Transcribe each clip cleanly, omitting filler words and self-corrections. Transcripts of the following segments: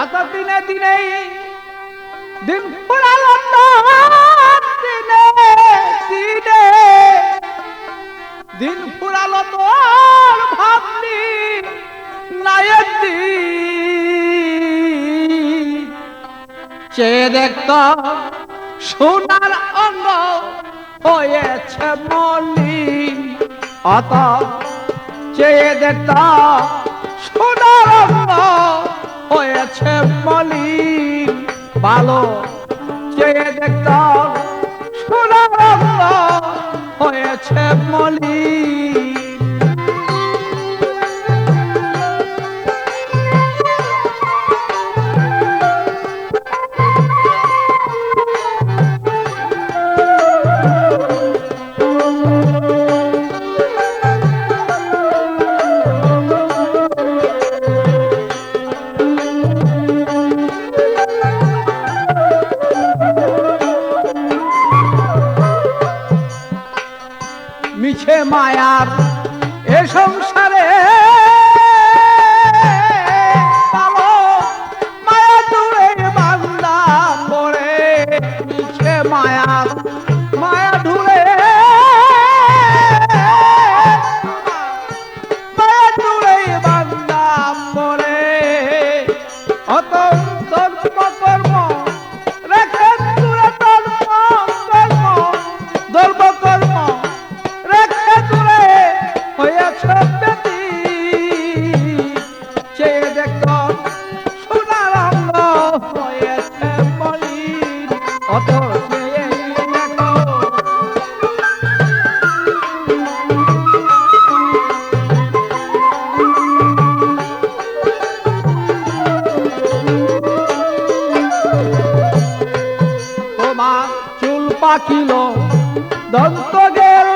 অত দিনে দিনে দিন ফুরালো দিনে দিনে দিন ফুরালো তোর ভাবলি নায়ের চেয়ে দেখত সোনার অঙ্গ হয়েছে মলিন অত চেয়ে দেখত সোনার অঙ্গ হয়েছে মলিন ভালো চেয়ে দেখত সোনার অঙ্গ হয়েছে মলিন মিছে মায়ার এ সংসারে মায়া দূরে বান্দা পড়ে মিছে মায়ার মায়া দূরে মায়া দূরে বান্দা পড়ে অত কর্ম রেখে দূরে কর্ম হয়েছে বেটি চেয়ে দেখত সোনার অঙ্গ হয়েছে মলিন অত চেয়ে দেখো তোমার চুল পাকিল দন্ত গেল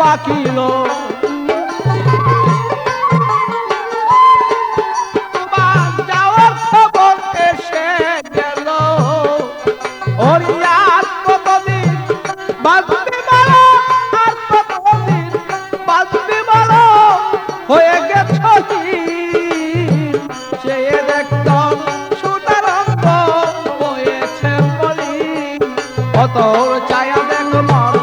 পাকিল তোমার যাওয়ার খবর এসে গেল ওরিয়ার কতদিন বাঁচতে পারো আর কতদিন বাঁচতে পারো হয়ে গেছ চেয়ে দেখত সোনার অঙ্গ হয়েছে মলিন অত ছায়া দেখ মর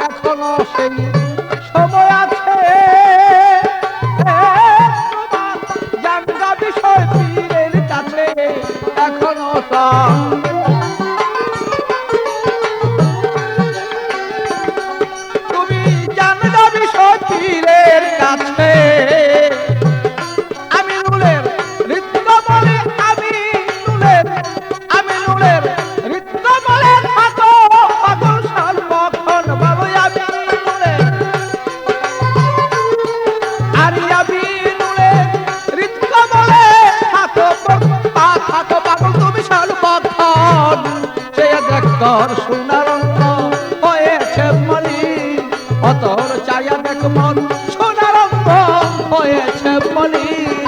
এখনো সেই সময় আছে জানগা বিষয় পীরের কাছে এখনো তুমি জানগা বিষয় পীরের কাছে আমি নুলের নৃত্য বলে আমি নুলের নৃত্য বলে থাকো পাগল সর্বক্ষণ বাবু আমি নুলের নৃত্য বলে থাকো পাগল তুমি সর্বক্ষণ চেয়ে দেখতর সোনার অঙ্গ হয়েছে মলিন অতর চায়া দেখ মন সোনার অঙ্গ হয়েছে মলিন